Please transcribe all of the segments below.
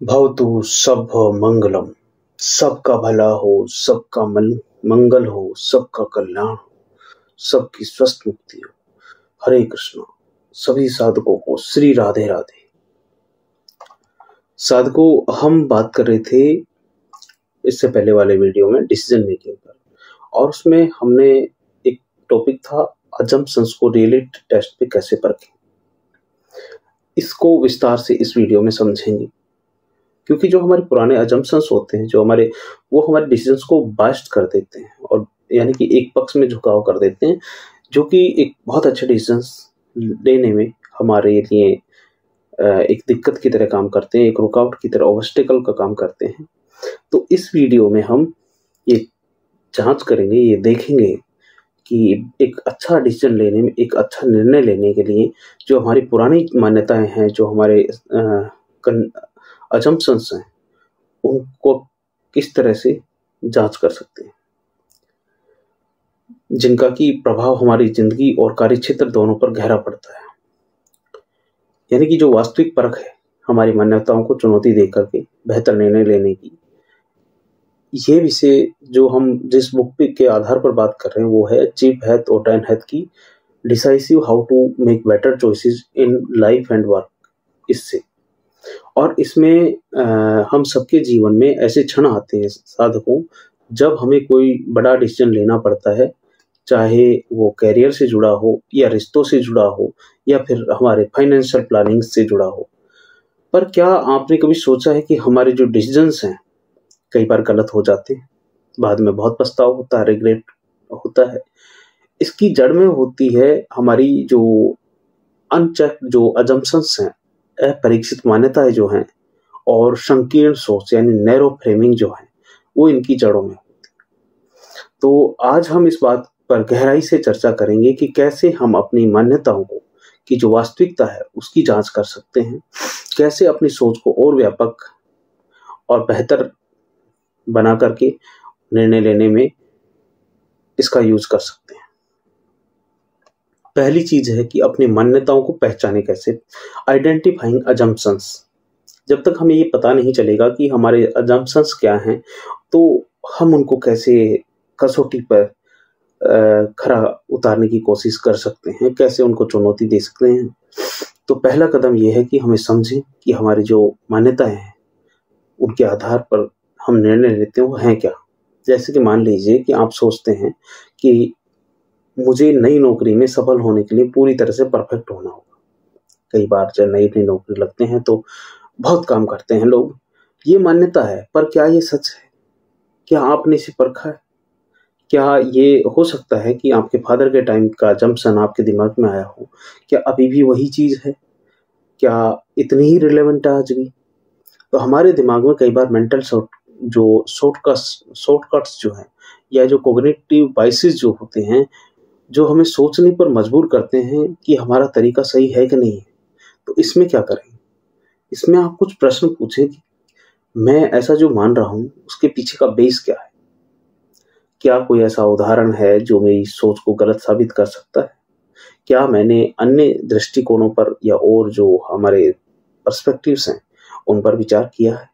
भवतु सब मंगलम। सबका भला हो, सबका मंगल हो, सबका कल्याण हो, सबकी स्वस्थ मुक्ति हो। हरे कृष्णा। सभी साधकों को श्री राधे राधे। साधकों, हम बात कर रहे थे इससे पहले वाले वीडियो में डिसीजन मेकिंग पर, और उसमें हमने एक टॉपिक था अजम्पशंस को रियलिटी टेस्ट पे कैसे परखें। इसको विस्तार से इस वीडियो में समझेंगे, क्योंकि जो हमारे पुराने अजम्पशंस होते हैं, वो हमारे डिसीजंस को बायस्ड कर देते हैं, और यानी कि एक पक्ष में झुकाव कर देते हैं, जो कि एक बहुत अच्छे डिसीजंस लेने में हमारे लिए एक दिक्कत की तरह काम करते हैं, एक रुकावट की तरह, ऑब्स्टेकल का काम करते हैं। तो इस वीडियो में हम ये जांच करेंगे, ये देखेंगे कि एक अच्छा डिसीजन लेने में, एक अच्छा निर्णय लेने के लिए जो हमारी पुरानी मान्यताएं हैं, जो हमारे अजम्पशंस हैं, उनको किस तरह से जांच कर सकते हैं, जिनका की प्रभाव हमारी जिंदगी और कार्यक्षेत्र दोनों पर गहरा पड़ता है। यानी कि जो वास्तविक परख है हमारी मान्यताओं को चुनौती दे करके बेहतर निर्णय लेने की, ये विषय जो हम जिस बुक के आधार पर बात कर रहे हैं वो है चीफ हेथ और डैन हेथ की decisive how to make better choices in life and work. इससे और इसमें हम सबके जीवन में ऐसे क्षण आते हैं साधकों, जब हमें कोई बड़ा डिसीजन लेना पड़ता है, चाहे वो कैरियर से जुड़ा हो या रिश्तों से जुड़ा हो या फिर हमारे फाइनेंशियल प्लानिंग से जुड़ा हो। पर क्या आपने कभी सोचा है कि हमारे जो डिसीजंस हैं कई बार गलत हो जाते हैं, बाद में बहुत पछतावा होता है, रिग्रेट होता है। इसकी जड़ में होती है हमारी जो अनचेक्ड जो अजम्पशंस हैं, अपरीक्षित मान्यताएं जो हैं, और संकीर्ण सोच यानी नैरो फ्रेमिंग जो है, वो इनकी जड़ों में होती है। तो आज हम इस बात पर गहराई से चर्चा करेंगे कि कैसे हम अपनी मान्यताओं को की जो वास्तविकता है उसकी जांच कर सकते हैं, कैसे अपनी सोच को और व्यापक और बेहतर बना करके निर्णय लेने में इसका यूज कर सकते हैं। पहली चीज है कि अपनी मान्यताओं को पहचाने कैसे, आइडेंटिफाइंग अजम्पशंस। जब तक हमें ये पता नहीं चलेगा कि हमारे अजम्पशंस क्या हैं, तो हम उनको कैसे कसौटी पर खरा उतारने की कोशिश कर सकते हैं, कैसे उनको चुनौती दे सकते हैं। तो पहला कदम यह है कि हमें समझें कि हमारी जो मान्यताएं हैं उनके आधार पर हम निर्णय लेते हैं वो हैं क्या। जैसे कि मान लीजिए कि आप सोचते हैं कि मुझे नई नौकरी में सफल होने के लिए पूरी तरह से परफेक्ट होना होगा। कई बार जब नई नई नौकरी लगते हैं तो बहुत काम करते हैं लोग, ये मान्यता है, पर क्या ये सच है? क्या आपने इसे परखा है? क्या ये हो सकता है कि आपके फादर के टाइम का जम्पशन आपके दिमाग में आया हो? क्या अभी भी वही चीज है? क्या इतनी ही रिलेवेंट है आज भी? तो हमारे दिमाग में कई बार मेंटल शॉर्टकट्स जो हैं, या जो कॉग्निटिव बायसेस जो होते हैं, जो हमें सोचने पर मजबूर करते हैं कि हमारा तरीका सही है कि नहीं है। तो इसमें क्या करें? इसमें आप कुछ प्रश्न पूछें कि मैं ऐसा जो मान रहा हूं उसके पीछे का बेस क्या है। क्या कोई ऐसा उदाहरण है जो मेरी सोच को गलत साबित कर सकता है? क्या मैंने अन्य दृष्टिकोणों पर या और जो हमारे पर्सपेक्टिव्स हैं उन पर विचार किया है?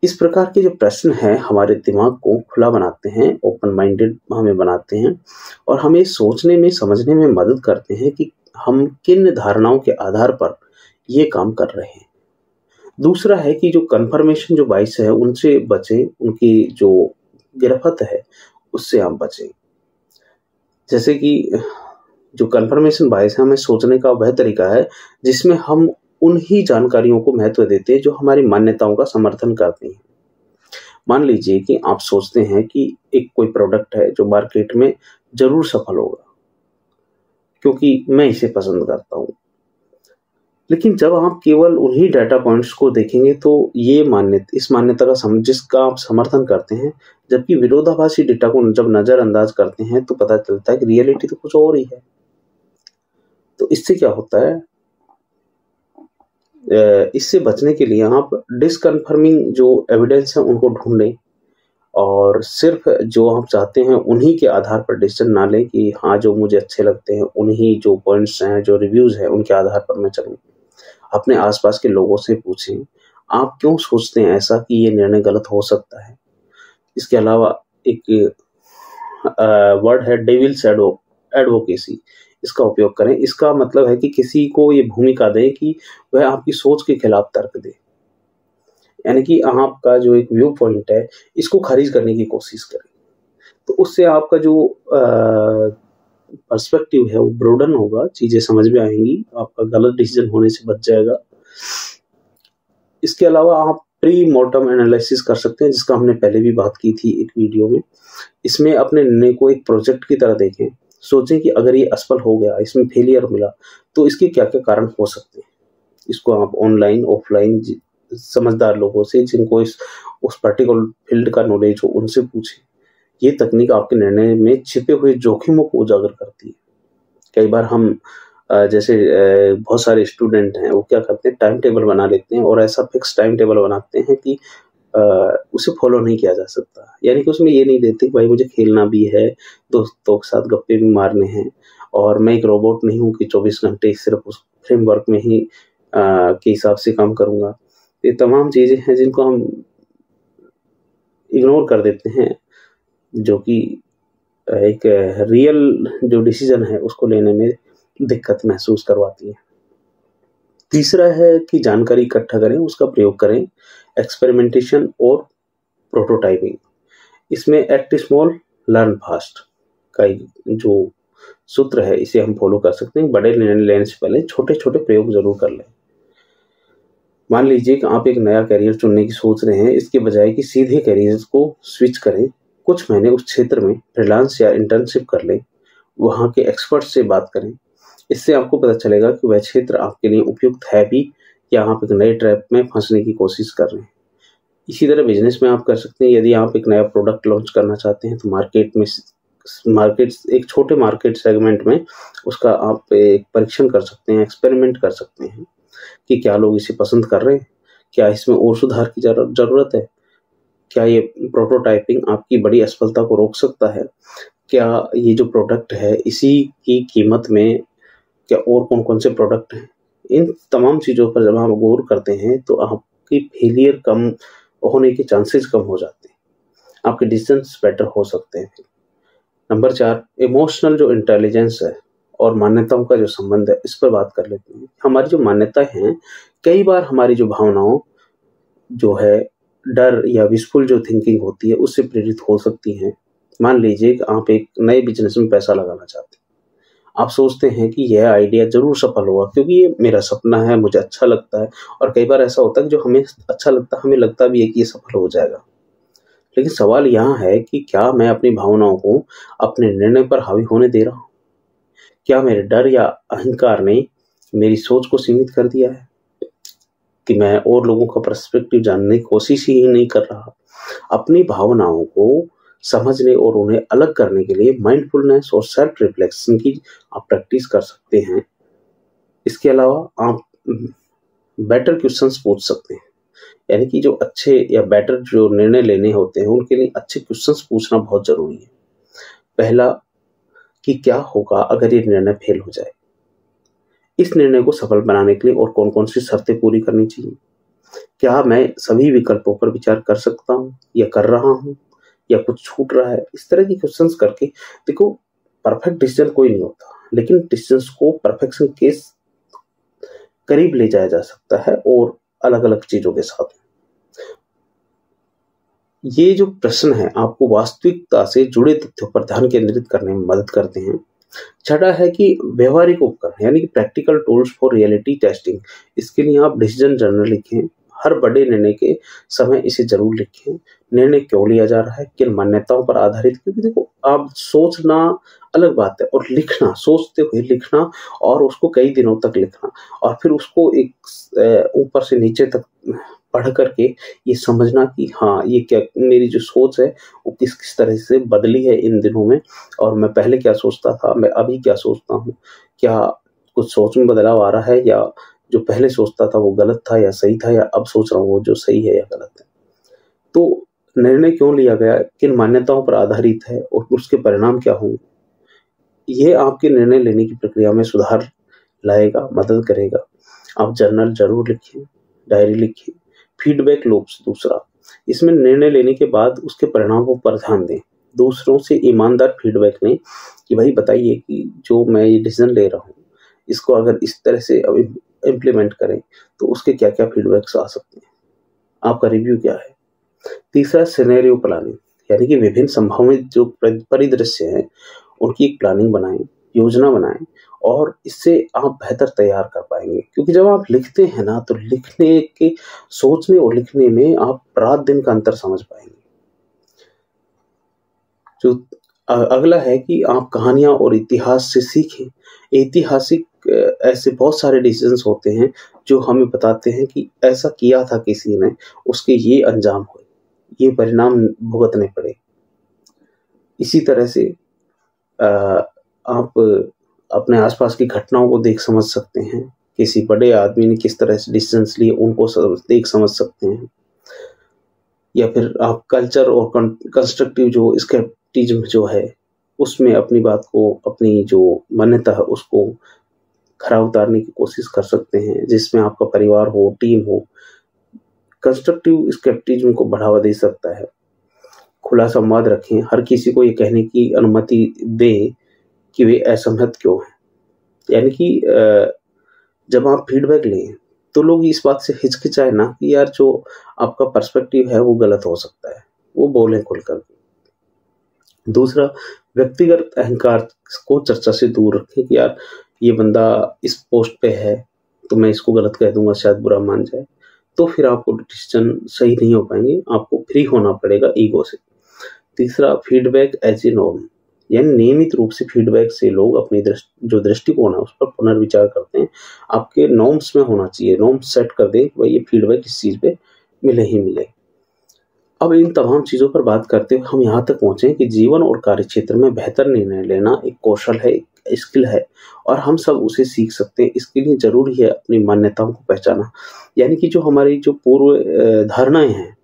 इस प्रकार के जो प्रश्न हैं हमारे दिमाग को खुला बनाते हैं, ओपन माइंडेड हमें बनाते हैं, और हमें सोचने में, समझने में मदद करते हैं कि हम किन धारणाओं के आधार पर ये काम कर रहे हैं। दूसरा है कि जो कन्फर्मेशन जो बायस है उनसे बचें, उनकी जो गिरफ्त है उससे आप बचें। जैसे कि जो कन्फर्मेशन बायस है, हमें सोचने का वह तरीका है जिसमें हम उन ही जानकारियों को महत्व देते हैं जो हमारी मान्यताओं का समर्थन करती हैं। मान लीजिए कि आप सोचते हैं कि एक कोई प्रोडक्ट है जो मार्केट में जरूर सफल होगा क्योंकि मैं इसे पसंद करता हूं। लेकिन जब आप केवल उन्हीं डाटा पॉइंट्स को देखेंगे तो इस मान्यता का जिसका आप समर्थन करते हैं, जबकि विरोधाभासी डेटा को जब नजरअंदाज करते हैं तो पता चलता है कि रियलिटी तो कुछ और ही है। तो इससे क्या होता है, इससे बचने के लिए आप डिसकन्फर्मिंग जो एविडेंस है उनको ढूंढें, और सिर्फ जो आप चाहते हैं उन्हीं के आधार पर डिसीजन ना लें कि हाँ जो मुझे अच्छे लगते हैं उन्हीं जो पॉइंट्स हैं, जो रिव्यूज हैं, उनके आधार पर मैं चलूं। अपने आसपास के लोगों से पूछें, आप क्यों सोचते हैं ऐसा कि ये निर्णय गलत हो सकता है। इसके अलावा एक वर्ड है डेविल्स एडवोकेसी, इसका उपयोग करें। इसका मतलब है कि किसी को ये भूमिका दें कि वह आपकी सोच के खिलाफ तर्क दे, यानी कि आपका जो एक व्यू पॉइंट है इसको खारिज करने की कोशिश करें। तो उससे आपका जो पर्सपेक्टिव है वो ब्रोडन होगा, चीजें समझ में आएंगी, आपका गलत डिसीजन होने से बच जाएगा। इसके अलावा आप प्री मॉर्टम एनालिसिस कर सकते हैं, जिसका हमने पहले भी बात की थी एक वीडियो में। इसमें अपने निर्णय को एक प्रोजेक्ट की तरह देखें, सोचें कि अगर ये असफल हो गया, इसमें फेलियर मिला, तो इसके क्या क्या कारण हो सकते हैं। इसको आप ऑनलाइन ऑफलाइन समझदार लोगों से, जिनको उस पर्टिकुलर फील्ड का नॉलेज हो, उनसे पूछें। ये तकनीक आपके निर्णय में छिपे हुए जोखिमों को उजागर करती है। कई बार हम जैसे बहुत सारे स्टूडेंट हैं, वो क्या करते हैं, टाइम टेबल बना लेते हैं और ऐसा फिक्स टाइम टेबल बनाते हैं कि उसे फॉलो नहीं किया जा सकता। यानी कि उसमें ये नहीं देते कि भाई मुझे खेलना भी है, दोस्तों के साथ गप्पे भी मारने हैं, और मैं एक रोबोट नहीं हूँ कि 24 घंटे सिर्फ उस फ्रेमवर्क में ही के हिसाब से काम करूँगा। ये तमाम चीज़ें हैं जिनको हम इग्नोर कर देते हैं, जो कि एक रियल जो डिसीजन है उसको लेने में दिक्कत महसूस करवाती है। तीसरा है कि जानकारी इकट्ठा करें, उसका प्रयोग करें, एक्सपेरिमेंटेशन और प्रोटोटाइपिंग। इसमें एक्ट स्मॉल लर्न फास्ट का जो सूत्र है, इसे हम फॉलो कर सकते हैं। बड़े निर्णय लेने से पहले छोटे छोटे प्रयोग जरूर कर लें। मान लीजिए कि आप एक नया करियर चुनने की सोच रहे हैं, इसके बजाय कि सीधे करियर को स्विच करें, कुछ महीने उस क्षेत्र में फ्रीलांस या इंटर्नशिप कर लें, वहाँ के एक्सपर्ट से बात करें। इससे आपको पता चलेगा कि वह क्षेत्र आपके लिए उपयुक्त है भी, या आप एक नए ट्रैप में फंसने की कोशिश कर रहे हैं। इसी तरह बिजनेस में आप कर सकते हैं। यदि आप एक नया प्रोडक्ट लॉन्च करना चाहते हैं तो मार्केट एक छोटे मार्केट सेगमेंट में उसका आप एक परीक्षण कर सकते हैं, एक्सपेरिमेंट कर सकते हैं कि क्या लोग इसे पसंद कर रहे हैं, क्या इसमें और सुधार की जरूरत है, क्या ये प्रोटोटाइपिंग आपकी बड़ी असफलता को रोक सकता है, क्या ये जो प्रोडक्ट है इसी की कीमत में क्या और कौन कौन से प्रोडक्ट हैं। इन तमाम चीज़ों पर जब हम गौर करते हैं तो आपकी फेलियर कम होने के चांसेस कम हो जाते हैं, आपके डिसीजंस बेटर हो सकते हैं। नंबर 4, इमोशनल जो इंटेलिजेंस है और मान्यताओं का जो संबंध है, इस पर बात कर लेते हैं। हमारी जो मान्यताएं हैं, कई बार हमारी जो भावनाओं जो है, डर या विशफुल जो थिंकिंग होती है, उससे प्रेरित हो सकती हैं। मान लीजिए कि आप एक नए बिजनेस में पैसा लगाना चाहते हैं। आप सोचते हैं कि यह आइडिया जरूर सफल होगा क्योंकि ये मेरा सपना है, मुझे अच्छा लगता है। और कई बार ऐसा होता है कि जो हमें अच्छा लगता है, हमें लगता भी है कि ये सफल हो जाएगा। लेकिन सवाल यहाँ है कि क्या मैं अपनी भावनाओं को अपने निर्णय पर हावी होने दे रहा हूँ? क्या मेरे डर या अहंकार ने मेरी सोच को सीमित कर दिया है कि मैं और लोगों का पर्सपेक्टिव जानने की कोशिश ही नहीं कर रहा? अपनी भावनाओं को समझने और उन्हें अलग करने के लिए माइंडफुलनेस और सेल्फ रिफ्लेक्शन की आप प्रैक्टिस कर सकते हैं। इसके अलावा आप बेटर क्वेश्चंस पूछ सकते हैं, यानी कि जो अच्छे या बेटर जो निर्णय लेने होते हैं उनके लिए अच्छे क्वेश्चंस पूछना बहुत जरूरी है। पहला, कि क्या होगा अगर ये निर्णय फेल हो जाए? इस निर्णय को सफल बनाने के लिए और कौन कौन सी शर्तें पूरी करनी चाहिए? क्या मैं सभी विकल्पों पर विचार कर सकता हूँ या कर रहा हूँ, या कुछ छूट रहा है? इस तरह की क्वेश्चंस करके देखो, परफेक्ट डिसीजन कोई नहीं होता, लेकिन डिसीजंस को परफेक्शन के करीब ले जाया जा सकता है और अलग अलग चीजों के साथ। ये जो प्रश्न है आपको वास्तविकता से जुड़े तथ्यों पर ध्यान केंद्रित करने में मदद करते हैं। छठा है कि व्यवहारिक उपकरण, यानी कि practical tools for reality testing. इसके लिए आप डिसीजन जर्नल लिखें, हर बड़े निर्णय के समय इसे जरूर लिखें। निर्णय क्यों लिया जा रहा है, किन मान्यताओं पर आधारित? क्योंकि देखो, आप सोचना अलग बात है और लिखना, सोचते हुए लिखना और उसको कई दिनों तक लिखना और फिर उसको एक ऊपर से नीचे तक पढ़ करके ये समझना कि हाँ, ये क्या मेरी जो सोच है वो किस किस तरह से बदली है इन दिनों में, और मैं पहले क्या सोचता था, मैं अभी क्या सोचता हूँ, क्या कुछ सोच में बदलाव आ रहा है, या जो पहले सोचता था वो गलत था या सही था, या अब सोच रहा हूँ वो जो सही है या गलत है। तो निर्णय क्यों लिया गया, किन मान्यताओं पर आधारित है और उसके परिणाम क्या होंगे, ये आपके निर्णय लेने की प्रक्रिया में सुधार लाएगा, मदद करेगा। आप जर्नल जरूर लिखिए, डायरी लिखिए, फीडबैक लूप्स दूसरा, इसमें निर्णय लेने के बाद उसके परिणामों पर ध्यान दें। दूसरों से ईमानदार फीडबैक लें कि भाई बताइए कि जो मैं ये डिसीजन ले रहा हूँ, इसको अगर इस तरह से इम्प्लीमेंट करें तो उसके क्या क्या फीडबैक्स आ सकते हैं, आपका रिव्यू क्या है। तीसरा सिनेरियो प्लानिंग, यानी कि विभिन्न संभावित जो परिदृश्य हैं उनकी एक प्लानिंग बनाएं, योजना बनाएं, और इससे आप बेहतर तैयार कर पाएंगे। क्योंकि जब आप लिखते हैं ना, तो लिखने के सोचने और लिखने में आप रात दिन का अंतर समझ पाएंगे। जो अगला है कि आप कहानियां और इतिहास से सीखें। ऐतिहासिक ऐसे बहुत सारे डिसीजंस होते हैं जो हमें बताते हैं कि ऐसा किया था किसी ने, उसके ये अंजाम हुए, ये परिणाम भुगतने पड़े। इसी तरह से आप अपने आसपास की घटनाओं को देख समझ सकते हैं, किसी बड़े आदमी ने किस तरह से डिसीजंस लिए उनको देख समझ सकते हैं। या फिर आप कल्चर और कंस्ट्रक्टिव जो स्केप्टिज्म जो है उसमें अपनी बात को, अपनी जो मान्यता है उसको खरा उतारने की कोशिश कर सकते हैं, जिसमें आपका परिवार हो, टीम हो। कंस्ट्रक्टिव स्केप्टिज्म को बढ़ावा दे सकता है। खुला संवाद रखें, हर किसी को ये कहने की अनुमति दें कि वे असहमत क्यों हैं। यानी कि जब आप फीडबैक लें तो लोग इस बात से हिचकिचाए ना कि यार जो आपका पर्सपेक्टिव है वो गलत हो सकता है, वो बोलें खुलकर। दूसरा, व्यक्तिगत अहंकार को चर्चा से दूर रखें कि यार ये बंदा इस पोस्ट पे है तो मैं इसको गलत कह दूंगा, शायद बुरा मान जाए, तो फिर आपको डिसीजन सही नहीं हो पाएंगे, आपको फ्री होना पड़ेगा ईगो से। तीसरा, फीडबैक एज ए नॉर्म, यानी नियमित रूप से फीडबैक से लोग अपनी जो दृष्टिकोण है उस पर पुनर्विचार करते हैं। आपके नॉर्म्स में होना चाहिए, नॉर्म्स सेट कर दें कि भाई ये फीडबैक इस चीज़ पे मिले ही मिले। अब इन तमाम चीज़ों पर बात करते हुए हम यहाँ तक पहुँचे कि जीवन और कार्य क्षेत्र में बेहतर निर्णय लेना एक कौशल है, एक स्किल है, और हम सब उसे सीख सकते हैं। इसके लिए ज़रूरी है अपनी मान्यताओं को पहचाना, यानी कि जो हमारी जो पूर्व धारणाएं हैं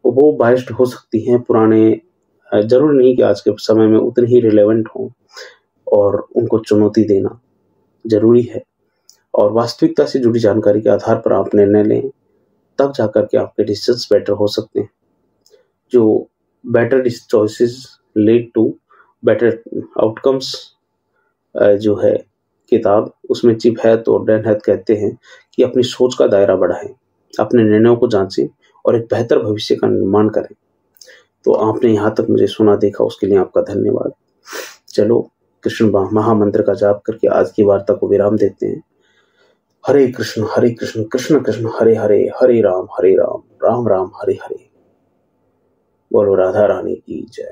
वो बायस्ड हो सकती हैं, पुराने जरूरी नहीं कि आज के समय में उतनी ही रिलेवेंट हों, और उनको चुनौती देना जरूरी है। और वास्तविकता से जुड़ी जानकारी के आधार पर आप निर्णय लें, तब जाकर के आपके डिसीजंस बेटर हो सकते हैं। जो better choices lead to better outcomes जो है किताब, उसमें चिप हैथ और डैन हैथ कहते हैं कि अपनी सोच का दायरा बढ़ाएं, अपने निर्णयों को जांचें और एक बेहतर भविष्य का निर्माण करें। तो आपने यहाँ तक मुझे सुना देखा, उसके लिए आपका धन्यवाद। चलो कृष्ण महामंत्र का जाप करके आज की वार्ता को विराम देते हैं। हरे कृष्ण कृष्ण कृष्ण हरे हरे, हरे राम राम राम हरे हरे। बोलो राधा रानी की जय।